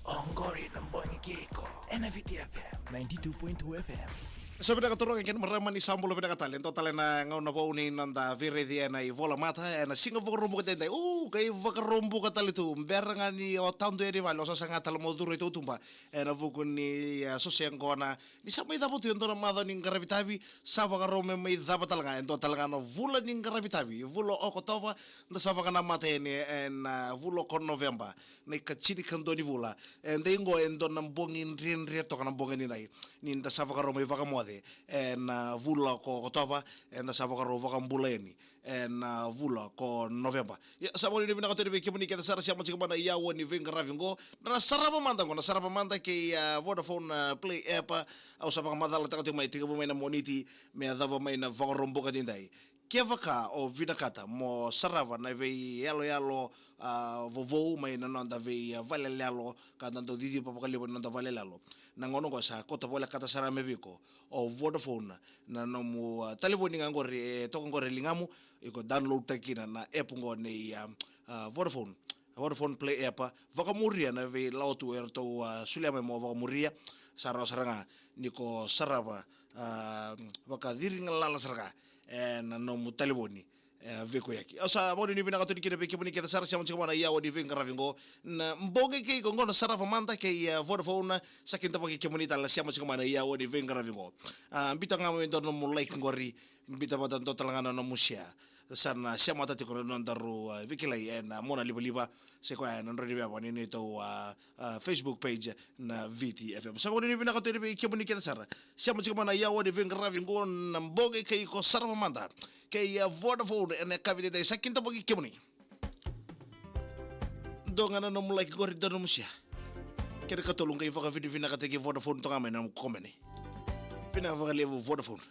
Ongori ng Bongikiko. VitiFM 92.2 FM. Sabi na katurang ikin maraman ni Sambo labi na katalent total na ngaw na po unin nanda vire di na ivola mata na singa vakarumbu ka tenda kay vakarumbu ka talito mbera nga ni o tando ya rival sa nga talmo duro ito tumba na vukun ni sosyan ko na ni sa may dapat yun to na mado ning karabitabi sa vakarume may dapat talaga ento talaga na vula ning karabitabi vulo okotova na sa vakana mata ni vulo kon November na kachini kando ni vula and ingo endo nang bongin rin reto ka nang bongin ni nai ni sa vakarume vakamode en vula ko Oktoba en sa vakaruva kan buleni en vula ko November ya sabon ni bina ko tebe kemuni kita sara siamo chikama na yawo ni venga ravingo na Sarava Mada Kei Vodafone play app au sa madala ta ko mai tiga mai na moniti me dava mai na vakarombo ka dindai Kevaka o vinakata mo Sarava na vei yalo vovo mai na nanda vei valelalo ka nando didi papakalibo nanda valelalo na ngono ko sa kota bola kata sara meviko o Vodafone na nomu taliboni ngori to ngori lingamu iko download takina na app ngone Vodafone play app vakamuria na vei lautu erto suliame mo vakamuria saranga niko Sarava vakadiri ngalala sarga na nomu taliboni veko yaki asa boni ni bina katuni kina beki boni kita sara siamo chikama na yawo di venga ravingo na mbonge kei kongo na Sarava Mada Kei Vodafone sakin tapaki kemuni tala siamo chikama na yawo di venga ravingo mbita ngamo endo no mulai ngori mbita batan total ngana no musia sana siamo tati kono nondaru vikilai na mona liba se ko na ndri bia boni ni to Facebook page na VitiFM sa boni ni bina katuni beki boni kita sara siamo chikama na yawo di venga ravingo na mbonge kei ko Sarava Mada Kei Vodafone ene kavide dai sakinta bogi kemuni dongana no mulai gori dono musia kere katolung kay vaka video vina kategi Vodafone to ngame na komene vina vaka levo Vodafone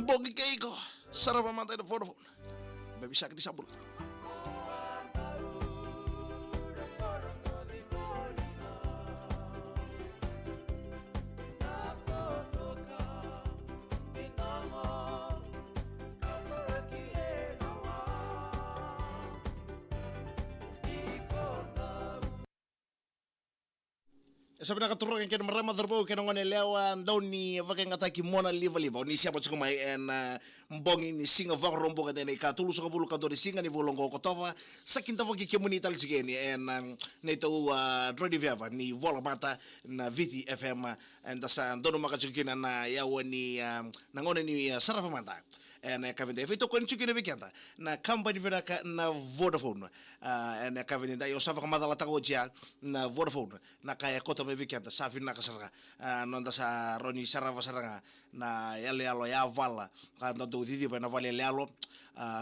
bogi kay ko Sarava Mada Vodafone baby sak di sabul sabi na katurang kaya marama darbo kaya ngone lewan daw ni vakeng ataki mona liva ni siapa cukup mai en mbongi ni singa vakrombo ka dene ka tulu ka bulu ka do singa ni volongo ko tova sakinta vaki kemuni tal jigeni en neto drodi viava ni vola mata na VitiFM en dasa dono maka jukina na yawani na ngone ni Sarava Mada en kavende feito kon chukina vikenta na company vinaka na Vodafone en kavende da yo sava kamada lata goja na Vodafone na kaya kota me vikenta safin na kasarga nonda sa roni Sarava saranga na yale alo ya vala ka ndo didi pa na vale lalo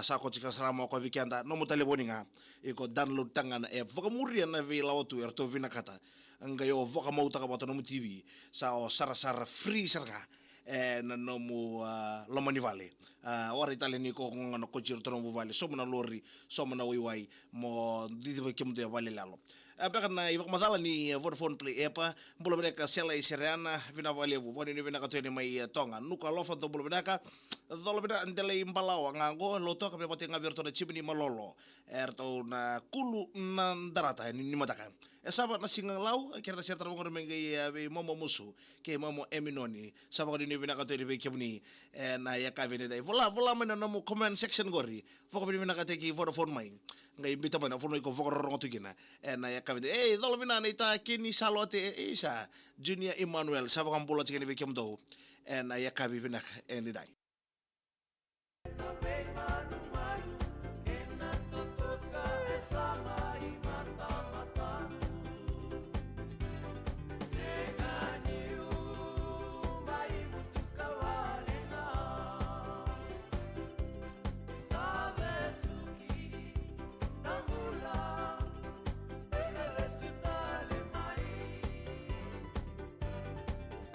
sa ko chika sarama ko vikenta no mutale boninga iko download tangan e vakamuria na vi lawtu erto vinakata ngayo vakamauta ka boto no TV sa o sara free sarga na nomu lomani vale ora itali ni ko ngono ko jirto no vale so na lori so na wiwai mo didi ba kemde vale lalo apa kana ivak madala ni Vodafone play apa bolo mereka sela iseriana vina vale vu boni ni vina ka tene mai tonga nuka lofa to bolo mereka dolo beda ndele imbalawa ngago loto ka pepoti ngabirto na chibni malolo erto na kulu na darata ni matakan esaba na singang lau kira serta ngor mengai momo musu ke momo eminoni saba ni vina ka tene be kemni na ya ka vene dai vola mena no comment section gori foko vina ka teki Vodafone mai ngai bita bana fono ko vokoro ngotu gina na ya kavide dolo vina na ita kini salote isa Junior Emmanuel saba kambola chikeni be kemdo na ya kavi vina ni dai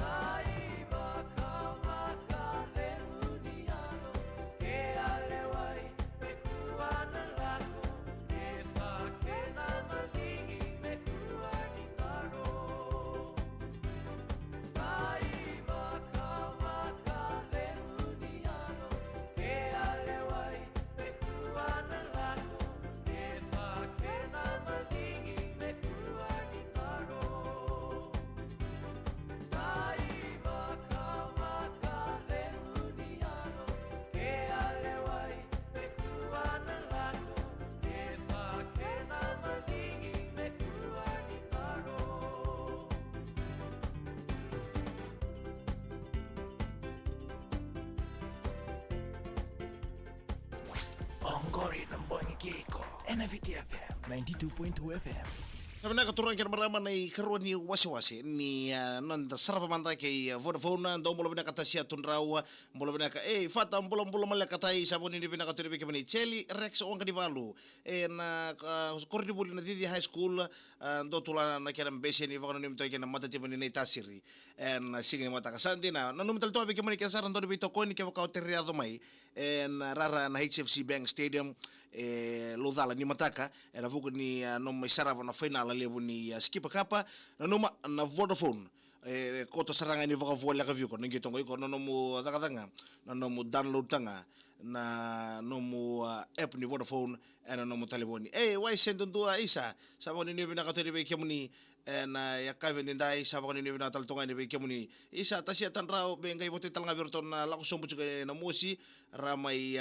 Sai baka maka demuniano Ongori ng Boing Kiko. And VitiFM 92.2 FM. Sabi na katuruan kaya maraman ay karuan ni wasi-wasi ni nanda Sarava Mada Kei Vodafone daw mula binaka tasya tunraw mula binaka fata mula malaka tay sabon ni binaka turibi kami ni Cheli Rex on kadivalu na kordibuli na didi high school do tula na kaya mbese ni vakano nimto kaya mata tiba ni tasiri en sige mata kasandi na nanumital to abi kami ni kasaran do bito ko ni kaya ka teriado mai en rara na HFC Bank Stadium lodala ni mataka era vuko ni no mai Sarava na final levo ni skipa kapa na numa na Vodafone kota saranga ni vaka vola ka view ko ningi tongo ko no mo dakadanga no mo download tanga na no mo app ni Vodafone na no mo telefoni why send to isa sabon ni bina ka tori be kemuni na yakabe ni dai sabon ni bina tal tonga ni be kemuni isa tasia tanrao be ngai bote tal ngabirto na la ko sombu na mosi ramai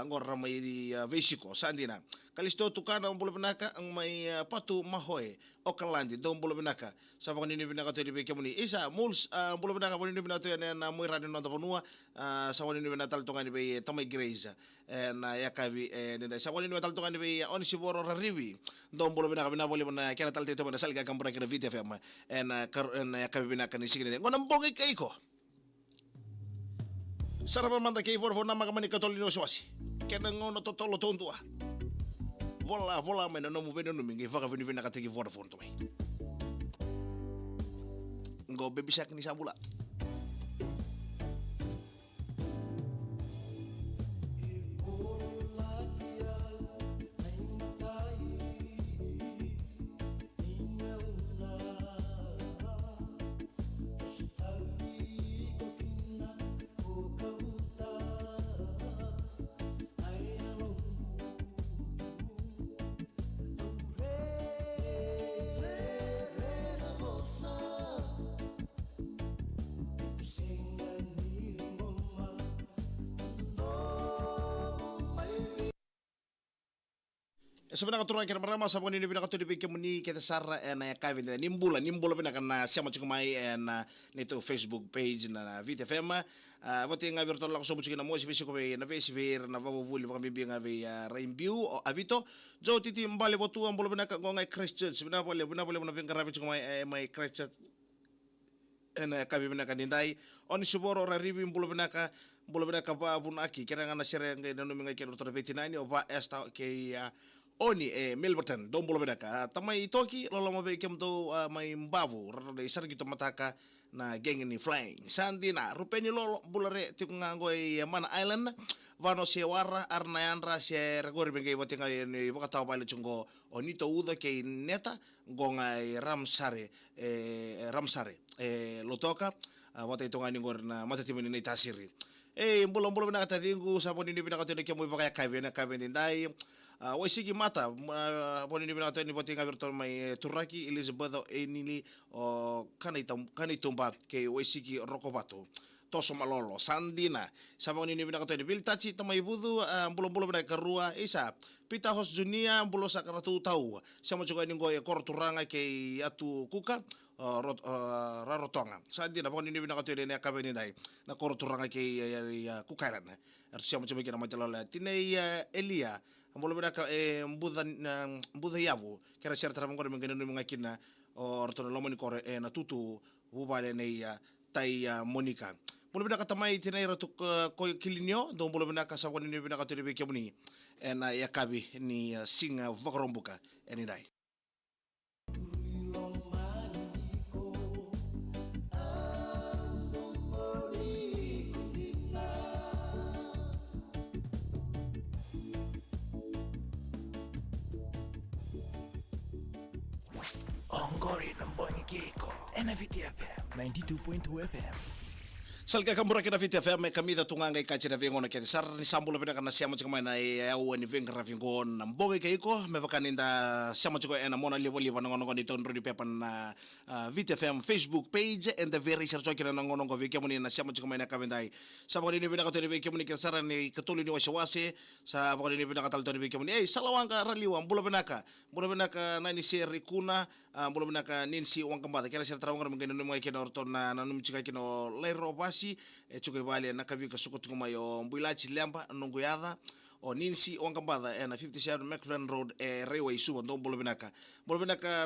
ngor ramai di vesiko sandina kalisto tukana umbulo binaka ang may patu mahoy o kalandi do umbulo binaka sabon ni binaka tori be kemuni isa muls umbulo binaka ni binaka na mo radio no taponua sabon ni binaka tal tonga ni be tamay grace na yakabi nda sabon ni tal tonga ni be on siboro rivi do umbulo binaka binaboli na kaya tal teto na salga kambura kina VitiFM na yakabi binaka ni sigine ngonam bongi kaiko Sarava Mada Kei Vodafone na makamani katolino swasi kena ngono totolo tontua vola mena no mubeno no mingi vaka vini vina kateki Vodafone to mai ngo baby shark ni sambula sebenarnya katuruan kira marama sabon ini bina katu dipikir muni kita sara na kavin nimbula bina kana siapa cuma mai na nito Facebook page na VitiFM voti nga virtual la so buchina mo si ko na ver na babo vuli kami bi nga be rainview o avito jo titi mbale botu ambulo bina ka ngai Christchurch bina bole na bingara bi cuma mai Christchurch na kabi bina kanindai on suboro ra rivi mbulo bina ka ba bunaki kira nga na sere ngai nanu minga kero 29 o ba esta ke oni Melbourne dombulo bedaka tamai toki lolo mabe kemto mai mbavu rada isar gitu mataka na geng ni flying sandina rupeni lolo bulare tikungango mana island vano se wara arnayandra se regori bengai watinga ni wakata baile chungo onito uda ke neta gonga ramsare lotoka wata itongani ngor na matatimini ni tasiri mbulo bina kata dingu sabon ini bina kata ni kemo bakaya kabe ndai waisiki mata poni ni bina kata ni botinga virtual mai turaki Elizabeth enili o kanitumba ke waisiki rokobato toso malolo sandina sabon ini bina kata ni biltachi tamai budu mbulo bina karua isa pita hos junia mbulo sakaratu tau sama juga ni ngoy korturanga ke atu kuka rarotonga sandina poni ni bina kata ni akabe ni dai na korturanga ke kukairan siamo chama kina majalola tinei Elia mbulo bina ka mbuda yavu kera serta mangor mengene no ngakina ortono lomoni kore na tutu bubale nei tai Monica mbulo bina ka tamai tinei ratu ko kilinyo do mbulo bina ka sabon ni bina ka tebe kemuni na yakabi ni singa vakrombuka eni dai Ongori ng Boing Kiko. And VitiFM 92.2 FM. Salga kambura kina VitiFM kami da tunga ngai kachi na vingona kete sar ni sambulo bina kana siamo chika na au ni vingra vingon na mboge keiko me bakani da siamo chika na mona libo na ngono ni ton rudi pepa na VitiFM Facebook page and the very search kina na ngono ko vike muni na siamo chika na kabendai saboni ni bina ka tori vike muni kina sar ni katuli ni wasiwasi sa bakani ni bina ka tal tori vike muni salawanga raliwa mbulo bina ka na ni seri kuna mbulo bina ka ninsi wang kambada kina sir trawanga mengene no mai kina orton na num chika kino lero basi chuko vale na kavi ka suko tuma yo mbuilachi lemba nongo yada o ninsi o kambada ena 57 McLaren Road Railway suba ndo bolo binaka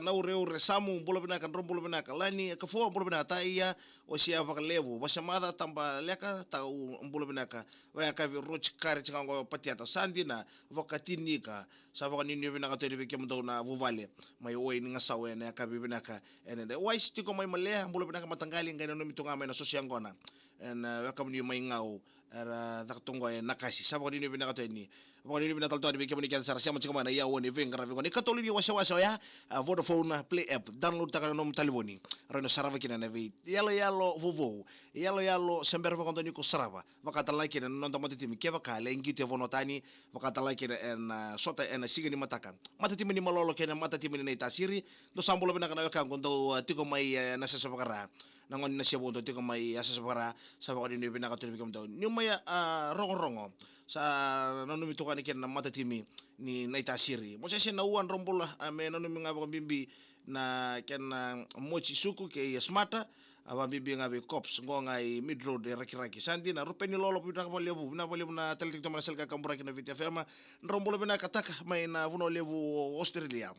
na ure samu bolo binaka ndo bolo binaka lani ka fo bolo binaka ta ia o sia vakalevu basamada tamba leka ta bolo binaka wa ka vi roch kare tsango patiata sandina vakatinika sa vakanini binaka to ri ndo na vuvale mai oi ninga sawe na ka binaka ene wai stiko mai male bolo binaka matangali ngai no mitunga mai na sosiangona en wakamni mai ngau era taktongo nakasi sa vakanini binaka to ni vakanini binaka to ri kemuni kan sara siamo chikoma na ia oni vengra vingoni katoli ni wasa ya Vodafone Play app download taka no taliboni reno sarava kina na vi yalo vovo yalo sember vakonto ni ko sarava vakata like na non tamatimi keva ka lengi te vonotani vakata like en sota en sigani mataka matatimi ni malolo kena matatimi ni tasiri do sambulo binaka na ka gondo tiko mai na sesa bakara nangon na siabo do tiko mai asa bakara sa vakani ni binaka to bikomto ni mai rongo sa nonu mitokani kena matatimi ni naitasiri mo sese na uan rombola ame nonu ngaba bimbi na kena mochi suku ke smata aba bimbi ngabe cops ngongai mid road raki sandi na rupeni lolo pina ka lebu na teletik to masel ka kambura kina VitiFM rombola bina kataka mai na vuno levu Australia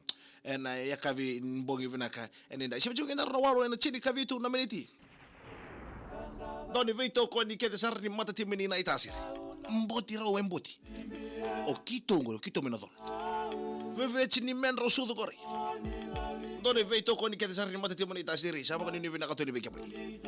en yakavi mbongi vinaka en nda sibu ngenda rawalo en chini kavitu na meniti doni veito ko ni kete sarni mata timini na itasiri mboti raw mboti o kito menodon veve chini men rosudo kore doni veito ko ni kete sarni mata timini itasiri sama kan ni bina ka to ni bekapli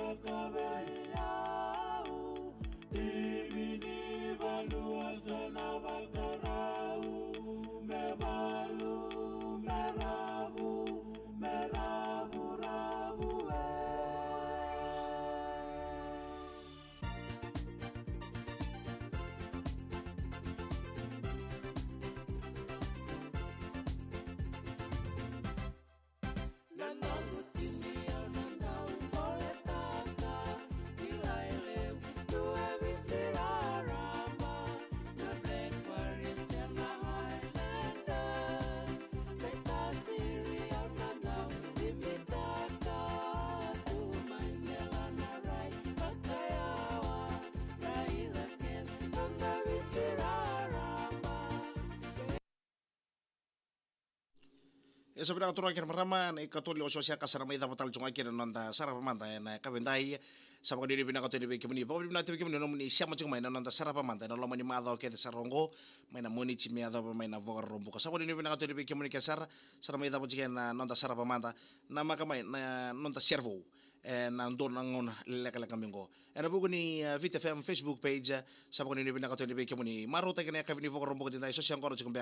Esa bina katura kira marama na ikatuli o sosia kasara mai dapat talcunga kira nonda Sarava Mada na kabendai sa bakadiri bina katuli be kemuni pa bina tebe kemuni no muni siamo cunga mai nonda Sarava Mada no lomani Mada Kei sarongo mai na moni chimi ado mai na vogar rombo sa bakadiri bina katuli be kemuni kasara sara mai dapat cunga nonda Sarava Mada na makamai na nonda servo na ndon ngon leka mingo era buku ni VitiFM Facebook page sa bakadiri bina katuli be kemuni maruta kena kavini vogar rombo dinai sosiang koro cunga be